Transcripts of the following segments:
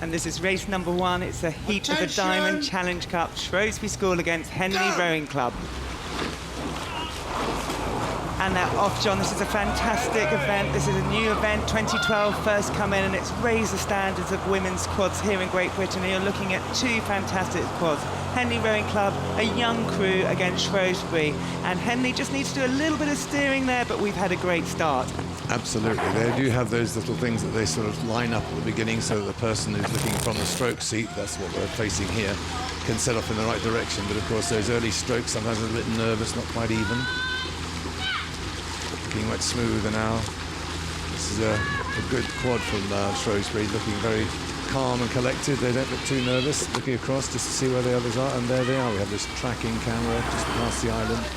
And this is race number 1. It's a heat of the Diamond Challenge Cup, Shrewsbury School against Henley Rowing Club. And they're off, John. This is a fantastic event. This is a new event, 2012 first come in, and it's raised the standards of women's quads here in Great Britain. And you're looking at 2 fantastic quads. Henley Rowing Club, a young crew against Shrewsbury. And Henley just needs to do a little bit of steering there, but we've had a great start. Absolutely. They do have those little things that they sort of line up at the beginning so that the person who's looking from the stroke seat, that's what we're facing here, can set off in the right direction. But of course, those early strokes, sometimes a little bit nervous, not quite even. Looking much smoother now. This is a good quad from Shrewsbury, looking very calm and collected. They don't look too nervous, looking across just to see where the others are, and there they are. We have this tracking camera just past the island.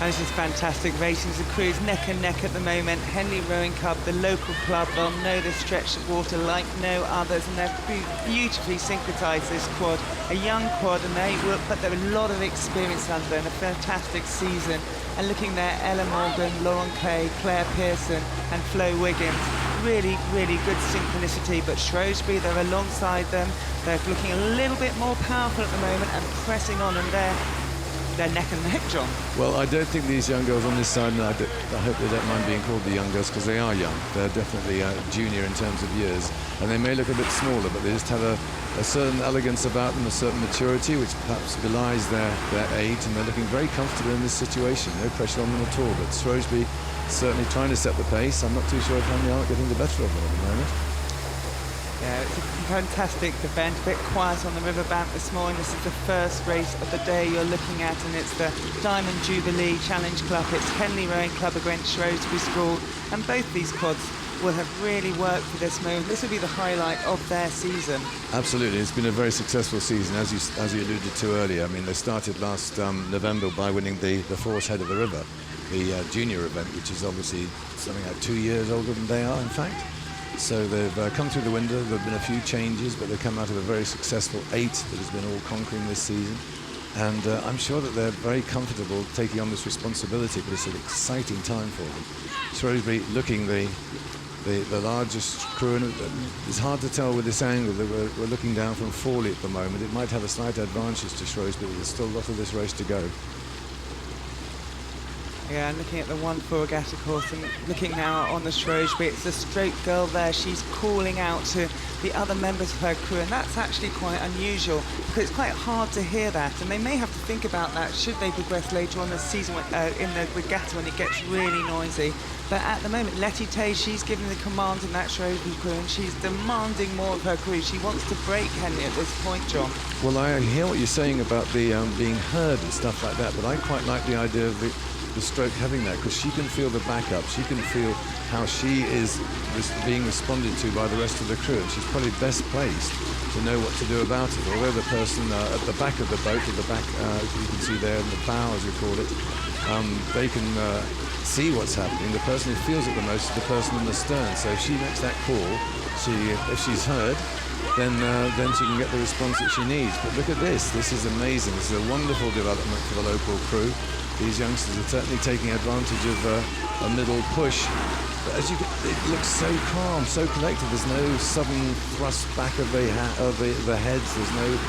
And this is fantastic racing. The crews neck and neck at the moment. Henley Rowing Club, the local club, they'll know this stretch of water like no others, and they've beautifully synchronised this quad. A young quad, and they will put there a lot of experience under and a fantastic season. And looking there, Ella Morgan, Lauren Kay, Claire Pearson and Flo Wiggins. Really, really good synchronicity, but Shrewsbury, they're alongside them. They're looking a little bit more powerful at the moment and pressing on, and they're neck and neck, John. Well, I don't think these young girls on this side, I hope they don't mind being called the young girls, because they are young. They're definitely junior in terms of years, and they may look a bit smaller, but they just have a certain elegance about them, a certain maturity, which perhaps belies their age, and they're looking very comfortable in this situation. No pressure on them at all, but Shrewsbury certainly trying to set the pace. I'm not too sure if Henley aren't getting the better of them at the moment. Yeah, it's a fantastic event, a bit quiet on the riverbank this morning. This is the first race of the day you're looking at, and it's the Diamond Jubilee Challenge Club. It's Henley Rowing Club against Shrewsbury School, and both these quads will have really worked for this moment. This will be the highlight of their season. Absolutely, it's been a very successful season, as you alluded to earlier. I mean, they started last November by winning the Force Head of the River, the junior event, which is obviously something like 2 years older than they are, in fact. So they've come through the window. There have been a few changes, but they've come out of a very successful 8 that has been all conquering this season. And I'm sure that they're very comfortable taking on this responsibility, but it's an exciting time for them. Shrewsbury looking the largest crew, and it's hard to tell with this angle that we're looking down from Fawley at the moment. It might have a slight advantage to Shrewsbury, but there's still a lot of this race to go. Yeah, and looking at the 1-4 regatta course, and looking now on the Shrewsbury, it's the stroke girl there. She's calling out to the other members of her crew, and that's actually quite unusual, because it's quite hard to hear that, and they may have to think about that should they progress later on this season in the regatta when it gets really noisy. But at the moment, Letty Tay, she's giving the command in that Shrewsbury crew, and she's demanding more of her crew. She wants to break Henley at this point, John. Well, I hear what you're saying about the being heard and stuff like that, but I quite like the idea of the stroke having that, because she can feel the backup. She can feel how she is being responded to by the rest of the crew, and she's probably best placed to know what to do about it. Although the person at the back of the boat, at the back, you can see there in the bow, as we call it, they can see what's happening. The person who feels it the most is the person in the stern. So if she makes that call, if she's heard, then she can get the response that she needs. But look at this. This is amazing. This is a wonderful development for the local crew. These youngsters are certainly taking advantage of a middle push. But as it looks so calm, so collected. There's no sudden thrust back of the heads. There's no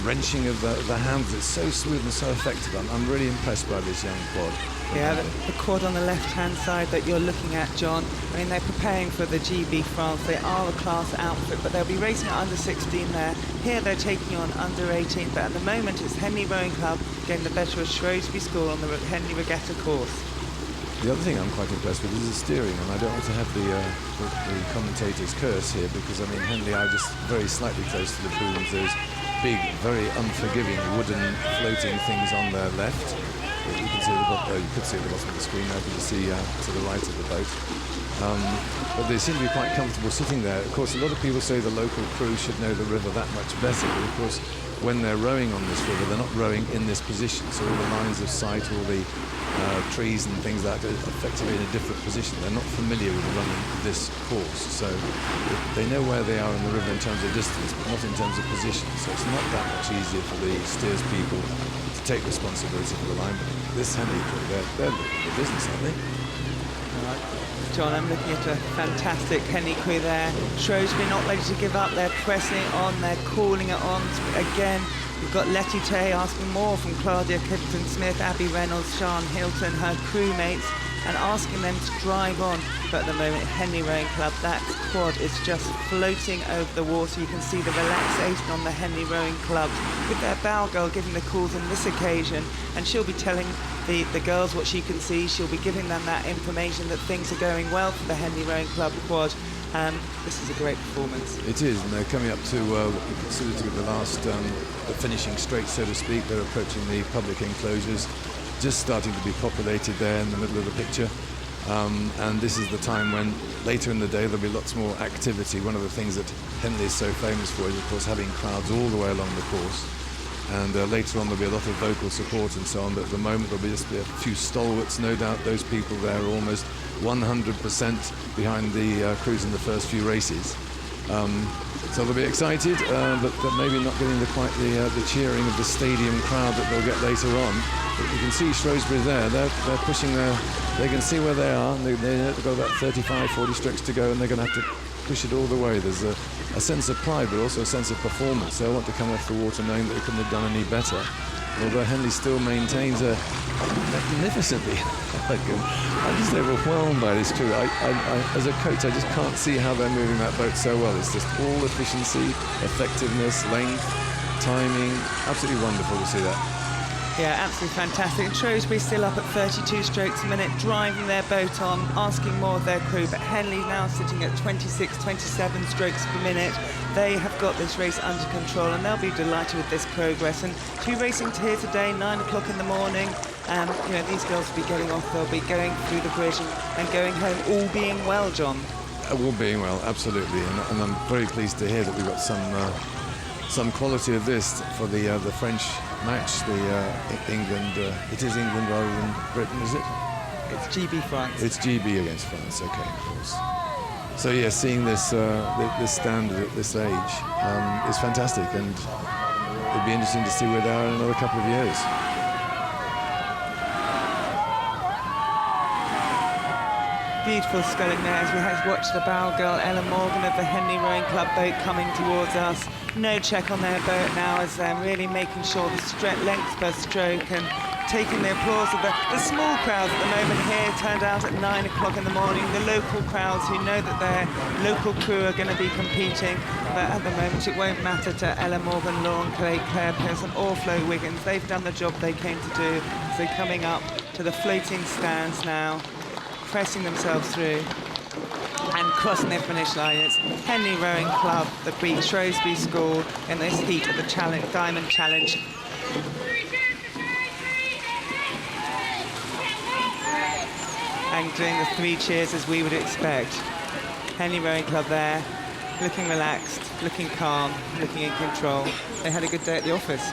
wrenching of the hands. It's so smooth and so effective. I'm really impressed by this young quad. Yeah, the quad on the left-hand side that you're looking at, John, I mean, they're preparing for the GB France. They are a class outfit, but they'll be racing at under 16 there. Here they're taking on under 18, but at the moment it's Henley Rowing Club getting the better of Shrewsbury School on the Henley Regatta course. The other thing I'm quite impressed with is the steering, and I don't want to have the commentator's curse here, because, I mean, Henley are just very slightly close to the booms. Those big, very unforgiving wooden floating things on their left. You can see you could see at the bottom of the screen now, but you see to the right of the boat. But they seem to be quite comfortable sitting there. Of course, a lot of people say the local crew should know the river that much better, but of course, when they're rowing on this river, they're not rowing in this position, so all the lines of sight, all the trees and things like that are effectively in a different position. They're not familiar with running this course, so they know where they are in the river in terms of distance, but not in terms of position, so it's not that much easier for the steers people to take responsibility for the line. But this Henley crew, they're the business, aren't they? John, I'm looking at a fantastic Henley crew there. Shrewsbury not ready to give up. They're pressing it on. They're calling it on. Again, we've got Letty Tay asking more from Claudia Kipton-Smith, Abby Reynolds, Sian Hilton, her crewmates, and asking them to drive on. But at the moment, Henley Rowing Club, that quad is just floating over the water. You can see the relaxation on the Henley Rowing Club with their bow girl giving the calls on this occasion, and she'll be telling the girls what she can see. She'll be giving them that information that things are going well for the Henley Rowing Club quad. This is a great performance. It is, and they're coming up to what we consider to be the last, the finishing straight, so to speak. They're approaching the public enclosures, just starting to be populated there in the middle of the picture. And this is the time when later in the day there'll be lots more activity. One of the things that Henley is so famous for is, of course, having crowds all the way along the course. And later on there'll be a lot of vocal support and so on, but at the moment there'll be just a few stalwarts, no doubt. Those people there are almost 100% behind the crews in the first few races. So they'll be excited, but maybe not getting quite the cheering of the stadium crowd that they'll get later on. But you can see Shrewsbury there, they're pushing they can see where they are, and they've got about 35, 40 strokes to go, and they're going to have to push it all the way. There's a sense of pride, but also a sense of performance. They want to come off the water knowing that they couldn't have done any better. Although Henley still maintains a magnificently elegant. I'm just overwhelmed by this crew. As a coach, I just can't see how they're moving that boat so well. It's just all efficiency, effectiveness, length, timing. Absolutely wonderful to see that. Yeah, absolutely fantastic. And Shrewsbury still up at 32 strokes a minute, driving their boat on, asking more of their crew. But Henley now sitting at 26, 27 strokes per minute. They have got this race under control, and they'll be delighted with this progress. And to be racing here today, 9 o'clock in the morning. You know, these girls will be getting off. They'll be going through the bridge and going home, all being well, John. All being well, absolutely. And I'm very pleased to hear that we've got some quality of this for the French match, England. It is England rather than Britain, is it? It's GB France. It's GB against France, okay, of course. So yeah, seeing this standard at this age is fantastic, and it'd be interesting to see where they are in another couple of years. Beautiful sculling there as we have watched the bow girl Ella Morgan of the Henley Rowing Club boat coming towards us. No check on their boat now, as they're really making sure the length per stroke and taking the applause of the small crowds at the moment here, turned out at 9 o'clock in the morning. The local crowds who know that their local crew are going to be competing, but at the moment it won't matter to Ella Morgan, Lauren Clay, Claire Pearson or Flo Wiggins. They've done the job they came to do. So they're coming up to the floating stands now, pressing themselves through and crossing their finish line. It's Henley Rowing Club that beat Shrewsbury School in this heat of the Diamond Challenge. And doing the 3 cheers as we would expect. Henley Rowing Club there, looking relaxed, looking calm, looking in control. They had a good day at the office.